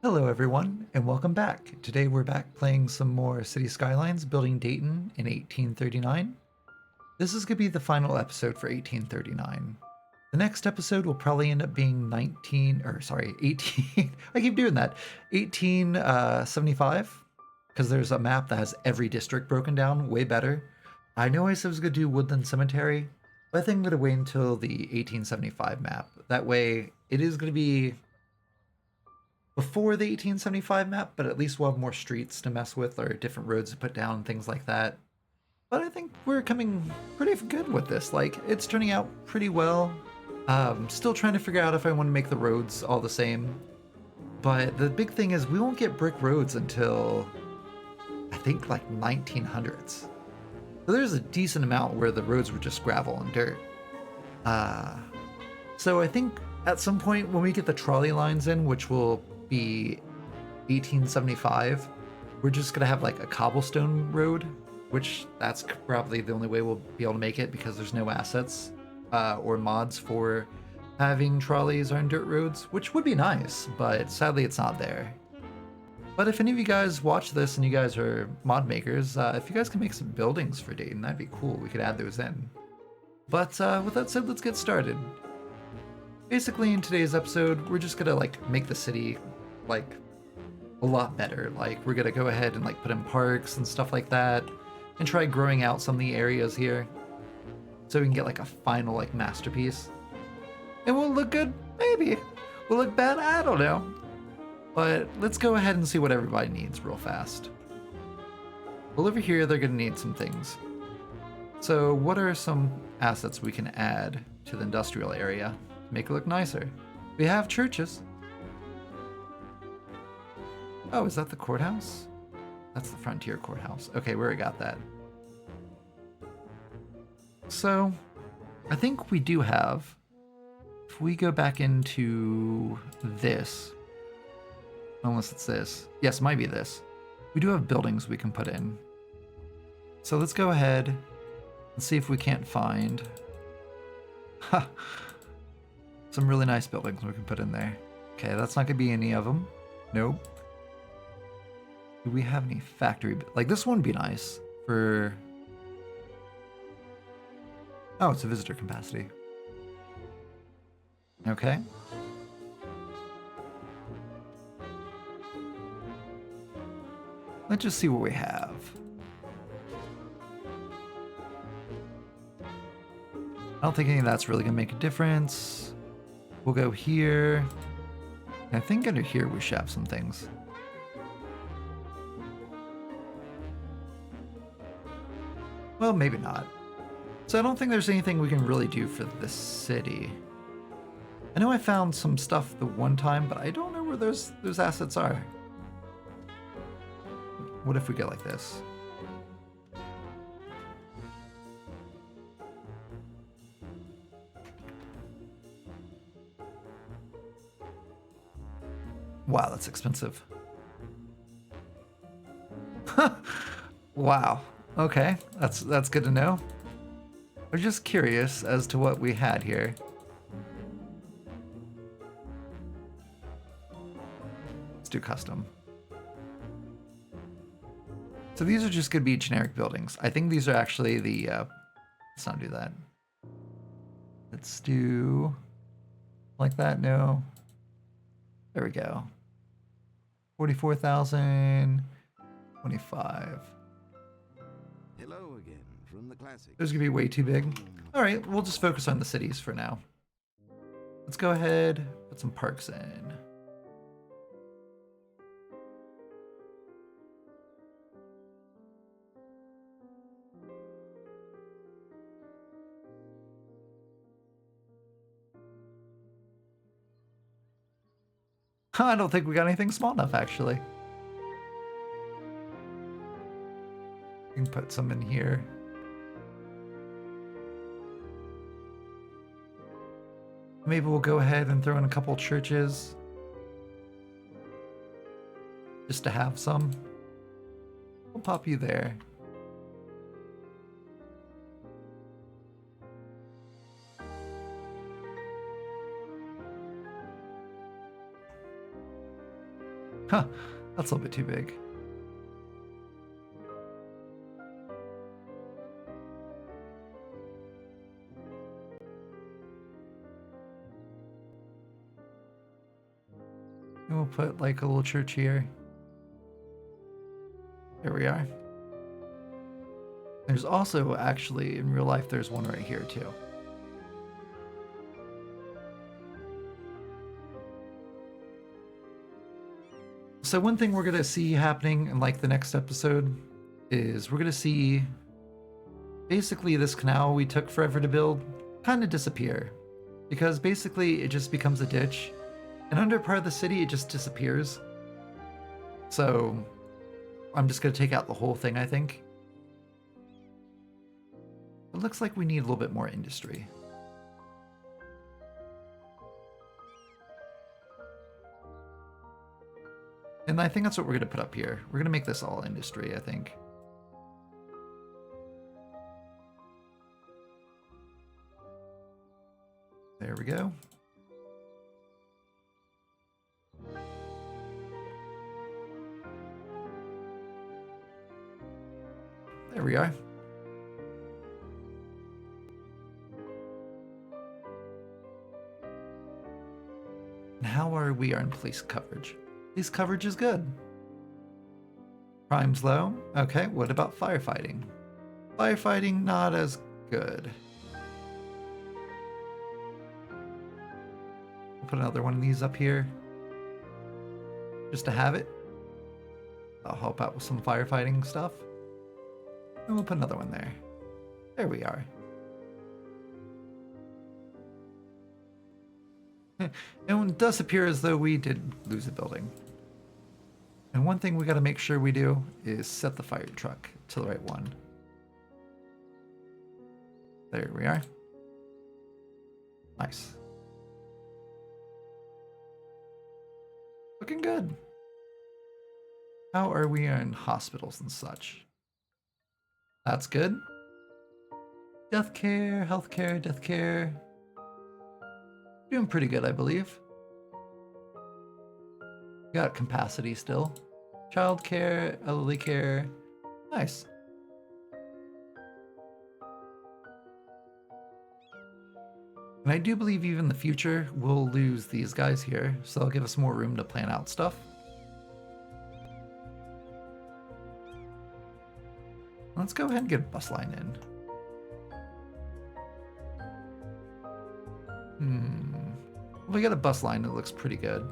Hello everyone, and welcome back. Today we're back playing some more City Skylines, building Dayton in 1839. This is going to be the final episode for 1839. The next episode will probably end up being 18, I keep doing that, 1875, because there's a map that has every district broken down, way better. I know I said I was going to do Woodland Cemetery, but I think I'm going to wait until the 1875 map. That way, it is going to be before the 1875 map, but at least we'll have more streets to mess with or different roads to put down, things like that. But I think we're coming pretty good with this. Like, it's turning out pretty well. Still trying to figure out if I want to make the roads all the same. But the big thing is we won't get brick roads until, I think, like 1900s. So there's a decent amount where the roads were just gravel and dirt. So I think at some point when we get the trolley lines in, which will be 1875, we're just gonna have like a cobblestone road, which that's probably the only way we'll be able to make it because there's no assets or mods for having trolleys on dirt roads, which would be nice, but sadly it's not there. But if any of you guys watch this and you guys are mod makers, if you guys can make some buildings for Dayton, that'd be cool. We could add those in. But with that said, let's get started. Basically, in today's episode, we're just gonna like make the city like a lot better. Like we're gonna go ahead and like put in parks and stuff like that, and try growing out some of the areas here, so we can get like a final like masterpiece. And we'll look good, maybe. We'll look bad, I don't know. But let's go ahead and see what everybody needs real fast. Well, over here they're gonna need some things. So what are some assets we can add to the industrial area to make it look nicer? We have churches. Oh, is that the courthouse? That's the Frontier Courthouse. Okay, we already got that. So, I think we do have, if we go back into this, unless it's this. Yes, it might be this. We do have buildings we can put in. So let's go ahead and see if we can't find some really nice buildings we can put in there. Okay, that's not gonna be any of them. Nope. Do we have any factory? Like this one would be nice for... Oh, it's a visitor capacity. Okay. Let's just see what we have. I don't think any of that's really gonna make a difference. We'll go here. I think under here we should have some things. Well, maybe not. So I don't think there's anything we can really do for the city. I know I found some stuff the one time, but I don't know where those assets are. What if we go like this? Wow, that's expensive. Wow. Okay, that's good to know. I'm just curious as to what we had here. Let's do custom. So these are just gonna be generic buildings. I think these are actually the, let's not do that. Let's do like that, no. There we go. 44,000, 25. Hello again from the classic. Those are gonna be way too big. All right, we'll just focus on the cities for now. Let's go ahead, put some parks in. I don't think we got anything small enough, actually. We can put some in here. Maybe we'll go ahead and throw in a couple churches. Just to have some. We'll pop you there. Huh, that's a little bit too big. And we'll put like a little church here. There we are. There's also actually, in real life, there's one right here too. So one thing we're going to see happening in like the next episode is we're going to see basically this canal we took forever to build kind of disappear, because basically it just becomes a ditch, and under part of the city it just disappears. So I'm just going to take out the whole thing, I think. It looks like we need a little bit more industry. And I think that's what we're going to put up here. We're going to make this all industry, I think. There we go. There we are. And how are we on police coverage? Police coverage is good. Crime's low. Okay, what about firefighting? Firefighting, not as good. We'll put another one of these up here. Just to have it. I'll help out with some firefighting stuff. And we'll put another one there. There we are. And it does appear as though we did lose a building. And one thing we got to make sure we do is set the fire truck to the right one. There we are. Nice. Looking good. How are we in hospitals and such? That's good. Death care, health care, death care. Doing pretty good, I believe. Got capacity still. Child care, elderly care. Nice. And I do believe even in the future we'll lose these guys here, so they'll give us more room to plan out stuff. Let's go ahead and get a bus line in. We got a bus line that looks pretty good.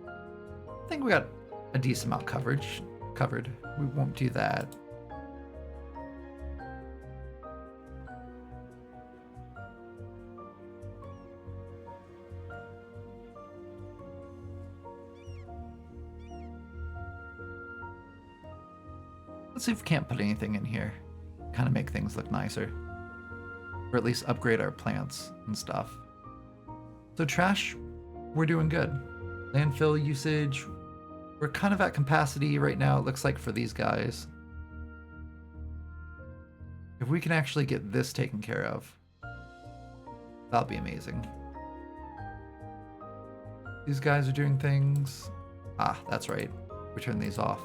I think we got a decent amount covered. We won't do that. Let's see if we can't put anything in here. Kind of make things look nicer. Or at least upgrade our plants and stuff. So trash, we're doing good. Landfill usage, we're kind of at capacity right now, it looks like, for these guys. If we can actually get this taken care of, that'll be amazing. These guys are doing things. Ah, that's right. We turn these off.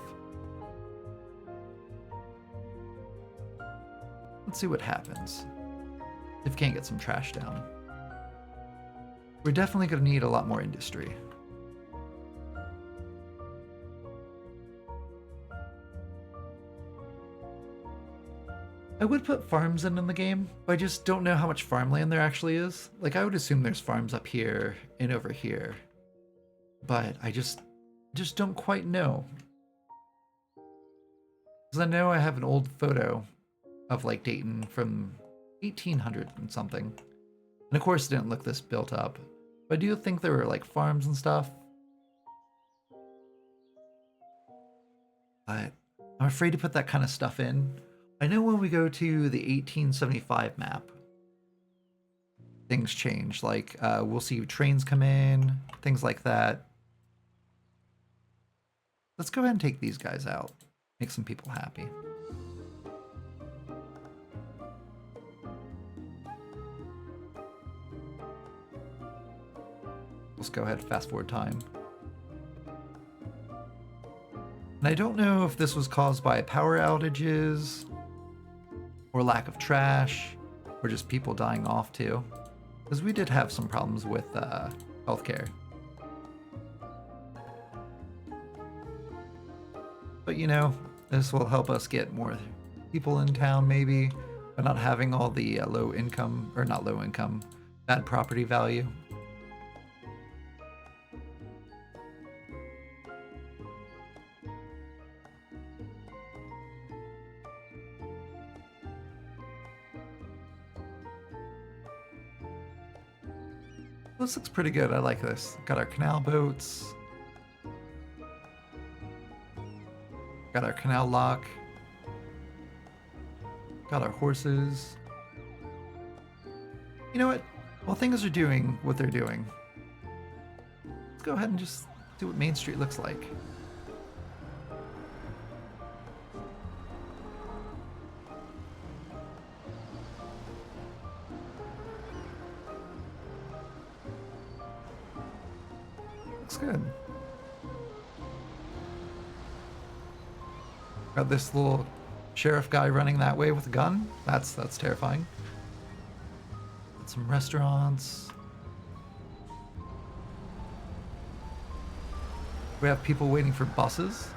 Let's see what happens if we can't get some trash down. We're definitely going to need a lot more industry. I would put farms in the game, but I just don't know how much farmland there actually is. Like, I would assume there's farms up here and over here, but I just don't quite know. Because I know I have an old photo of like Dayton from 1800 and something. And of course it didn't look this built up. But I do think there were like farms and stuff. But I'm afraid to put that kind of stuff in. I know when we go to the 1875 map, things change. Like we'll see trains come in, things like that. Let's go ahead and take these guys out. Make some people happy. Let's go ahead and fast forward time. And I don't know if this was caused by power outages or lack of trash or just people dying off too. Because we did have some problems with healthcare. But you know, this will help us get more people in town maybe, by not having all the low income, or not low income, bad property value. This looks pretty good. I like this. Got our canal boats. Got our canal lock. Got our horses. You know what? While things are doing what they're doing, let's go ahead and just see what Main Street looks like. Looks good. Got this little sheriff guy running that way with a gun. That's terrifying. Got some restaurants. We have people waiting for buses.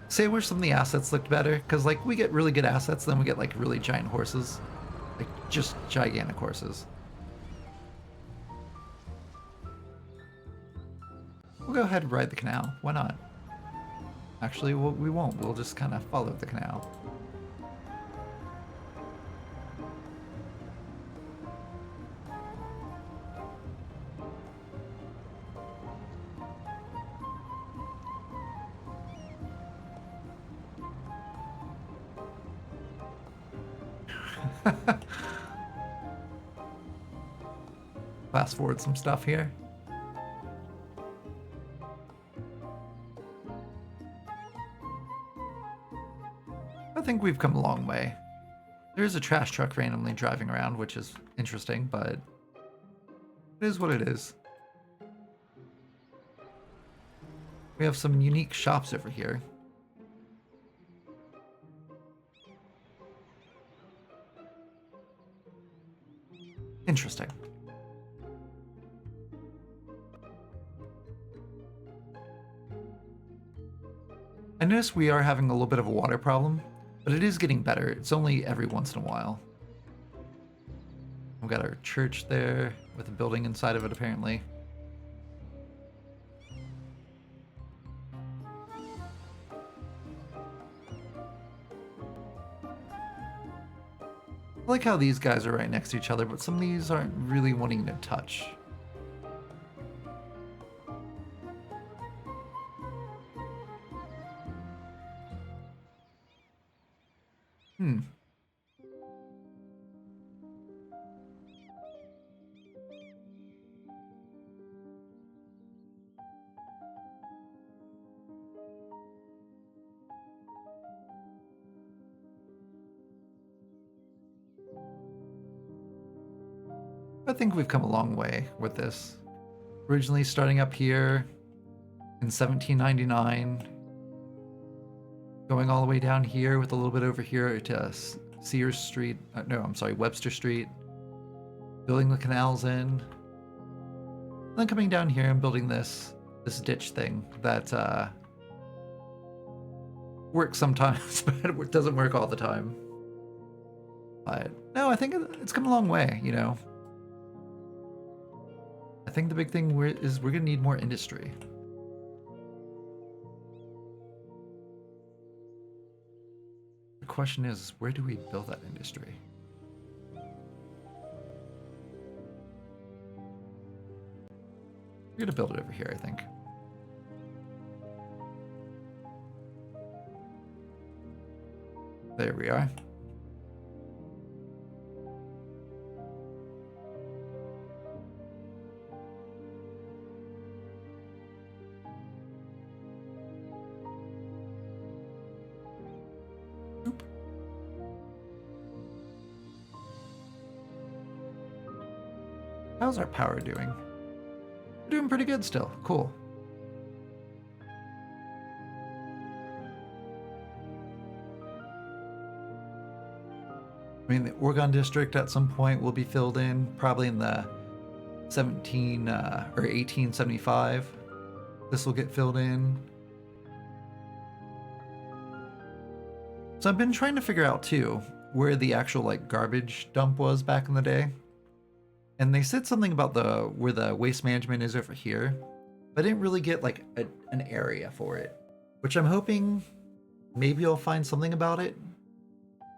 Say I wish some of the assets looked better, because like we get really good assets, then we get like really giant horses. Like just gigantic horses. We'll go ahead and ride the canal. Why not? Actually, we won't. We'll just kind of follow the canal. Fast forward some stuff here. I think we've come a long way. There is a trash truck randomly driving around, which is interesting, but it is what it is. We have some unique shops over here. Interesting. I notice we are having a little bit of a water problem, but it is getting better. It's only every once in a while. We've got our church there with a building inside of it, apparently. I like how these guys are right next to each other, but some of these aren't really wanting to touch. I think we've come a long way with this. Originally starting up here in 1799, going all the way down here with a little bit over here to Sears Street. No, I'm sorry, Webster Street. Building the canals in. Then coming down here and building this ditch thing that works sometimes, but it doesn't work all the time. But no, I think it's come a long way, you know. I think the big thing is we're gonna need more industry. The question is, where do we build that industry? We're gonna build it over here, I think. There we are. How's our power doing? We're doing pretty good still. Cool. I mean, the Oregon district at some point will be filled in, probably in the 1875. This will get filled in. So I've been trying to figure out too where the actual like garbage dump was back in the day. And they said something about where the waste management is over here, but I didn't really get like an area for it, which I'm hoping maybe I'll find something about it.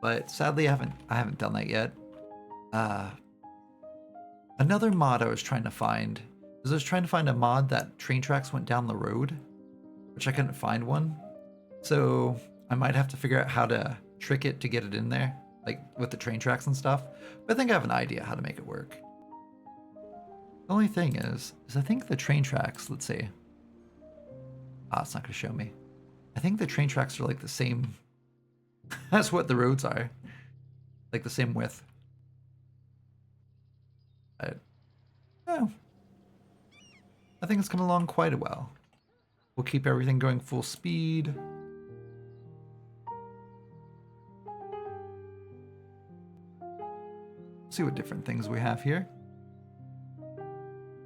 But sadly, I haven't done that yet. Another mod I was trying to find is I was trying to find a mod that train tracks went down the road, which I couldn't find one. So I might have to figure out how to trick it to get it in there, like with the train tracks and stuff. But I think I have an idea how to make it work. The only thing is I think the train tracks, let's see. It's not going to show me. I think the train tracks are like the same. That's what the roads are. Like the same width. No. I think it's coming along quite a well. We'll keep everything going full speed. See what different things we have here.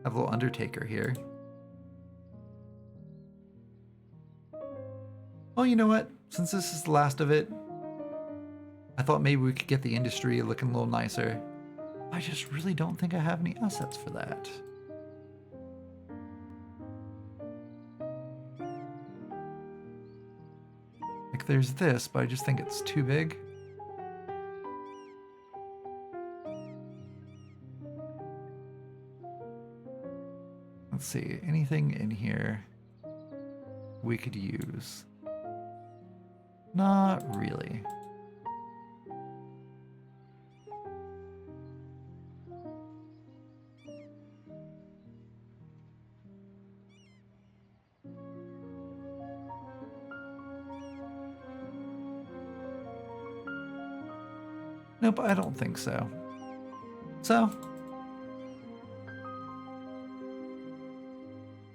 Have a little Undertaker here. Well, you know what? Since this is the last of it, I thought maybe we could get the industry looking a little nicer. I just really don't think I have any assets for that. Like there's this, but I just think it's too big. Let's see, anything in here we could use? Not really. Nope, I don't think so. So,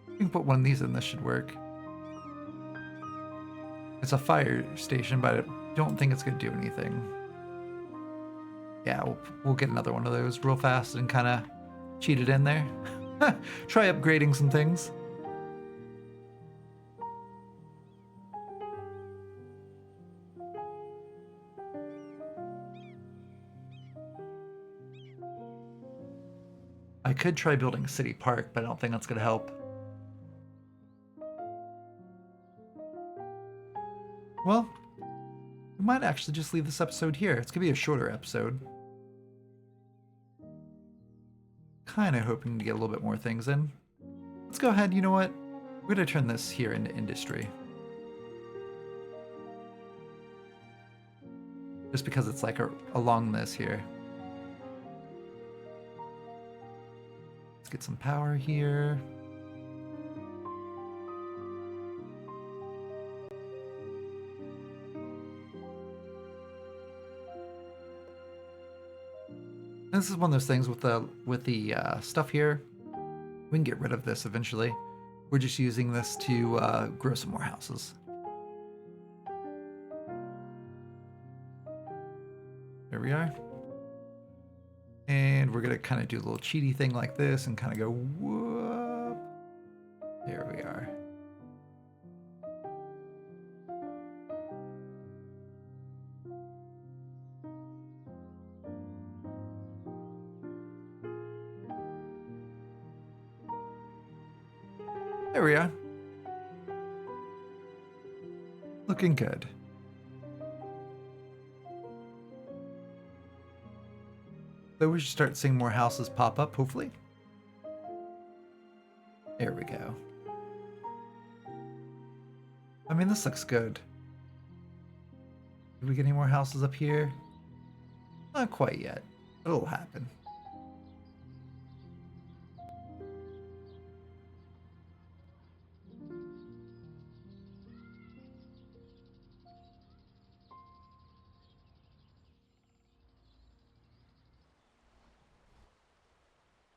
we can put one of these in, this should work. It's a fire station, but I don't think it's going to do anything. Yeah, we'll get another one of those real fast and kind of cheat it in there. Try upgrading some things. I could try building a city park, but I don't think that's going to help. Well, we might actually just leave this episode here. It's going to be a shorter episode. Kind of hoping to get a little bit more things in. Let's go ahead, you know what? We're going to turn this here into industry. Just because it's like along this here. Let's get some power here. This is one of those things with the stuff here. We can get rid of this eventually. We're just using this to grow some more houses. There we are. And we're gonna kind of do a little cheaty thing like this and kind of go whoop. There we are. There we are. Looking good. So we should start seeing more houses pop up, hopefully. There we go. I mean, this looks good. Did we get any more houses up here? Not quite yet. It'll happen.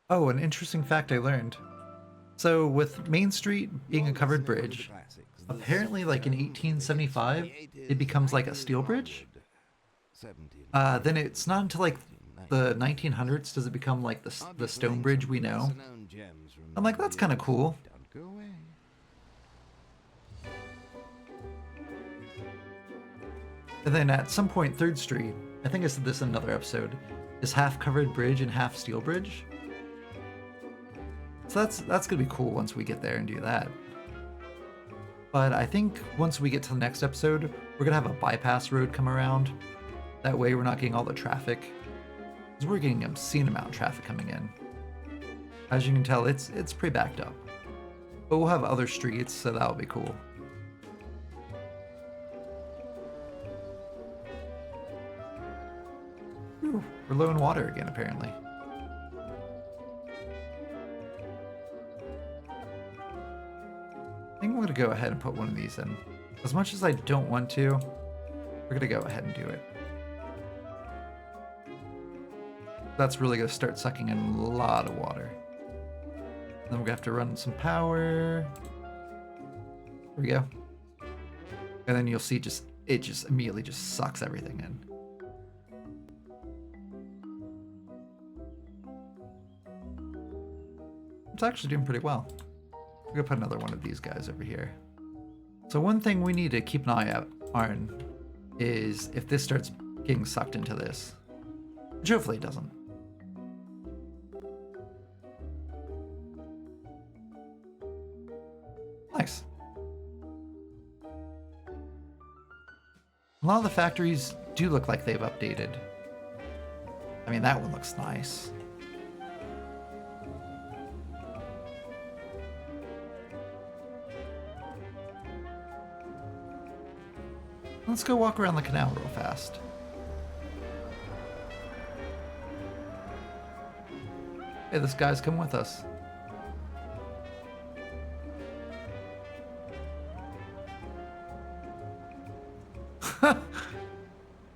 Oh, an interesting fact I learned. So with Main Street being a covered bridge, apparently like in 1875, it becomes like a steel bridge. Then it's not until like the 1900s does it become like the stone bridge we know. I'm like, that's kind of cool. Don't go away. And then at some point, Third Street, I think I said this in another episode, is half covered bridge and half steel bridge. So that's gonna be cool once we get there and do that. But I think once we get to the next episode, we're gonna have a bypass road come around. That way we're not getting all the traffic. Because we're getting an obscene amount of traffic coming in. As you can tell, it's pretty backed up. But we'll have other streets, so that'll be cool. Ooh, we're low in water again, apparently. I think we're gonna go ahead and put one of these in. As much as I don't want to, we're gonna go ahead and do it. That's really gonna start sucking in a lot of water. Then we're gonna have to run some power. There we go. And then you'll see it just immediately just sucks everything in. It's actually doing pretty well. We're gonna put another one of these guys over here. So one thing we need to keep an eye out on is if this starts getting sucked into this. Which hopefully it doesn't. Nice. A lot of the factories do look like they've updated. I mean, that one looks nice. Let's go walk around the canal real fast. Hey, this guy's come with us.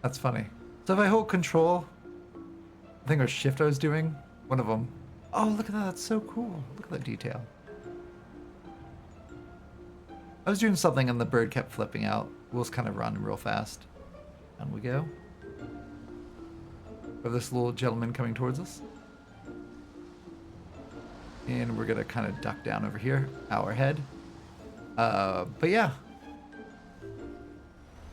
That's funny. So if I hold control, I think our shift I was doing, one of them. Oh, look at that. That's so cool. Look at that detail. I was doing something and the bird kept flipping out. We'll just kind of run real fast. Down we go. We have this little gentleman coming towards us. And we're gonna kind of duck down over here, our head. But yeah.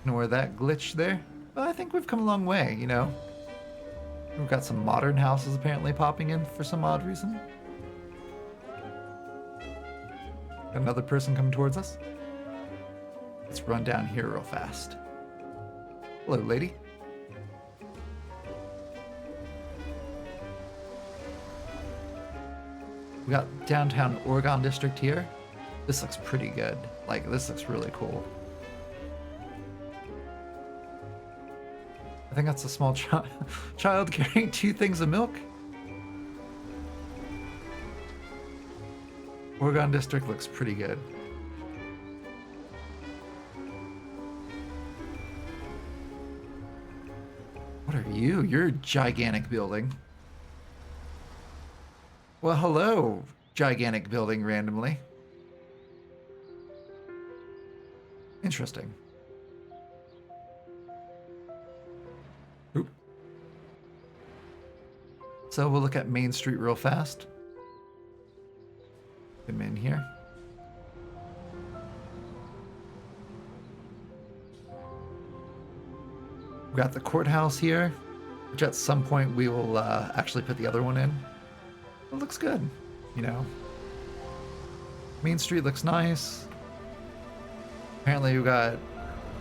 Ignore that glitch there. But I think we've come a long way, you know. We've got some modern houses apparently popping in for some odd reason. Got another person coming towards us. Let's run down here real fast. Hello, lady. We got downtown Oregon District here. This looks pretty good. Like, this looks really cool. I think that's a small child carrying 2 things of milk. Oregon District looks pretty good. What are you? You're a gigantic building. Well, hello, gigantic building randomly. Interesting. Oop. So we'll look at Main Street real fast. Come in here. We got the courthouse here, which at some point we will actually put the other one in. It looks good, you know. Main Street looks nice. Apparently we got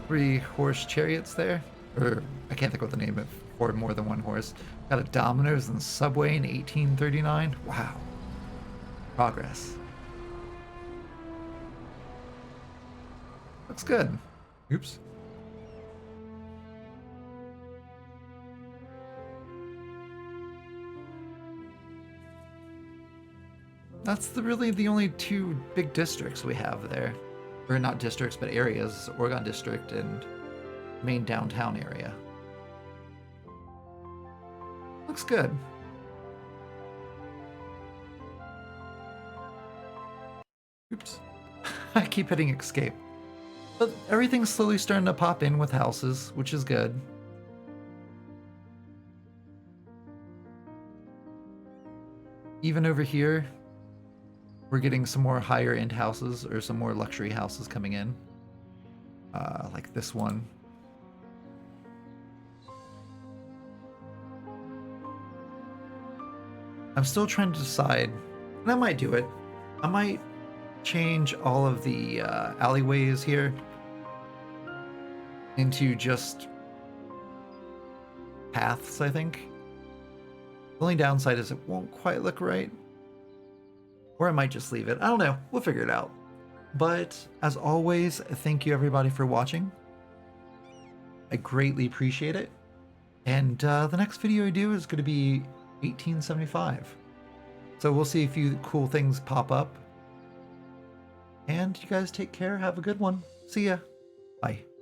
3 horse chariots there. Or, I can't think of the name of for more than 1 horse. Got a Domino's and Subway in 1839. Wow. Progress. Looks good. Oops. That's really the only 2 big districts we have there. Or not districts, but areas. Oregon District and main downtown area. Looks good. Oops. I keep hitting escape. But everything's slowly starting to pop in with houses, which is good. Even over here, we're getting some more higher end houses or some more luxury houses coming in. Like this one. I'm still trying to decide, and I might do it. I might change all of the alleyways here into just paths, I think. The only downside is it won't quite look right. Or I might just leave it. I don't know. We'll figure it out. But as always, thank you everybody for watching. I greatly appreciate it. And the next video I do is going to be 1875. So we'll see a few cool things pop up. And you guys take care. Have a good one. See ya. Bye.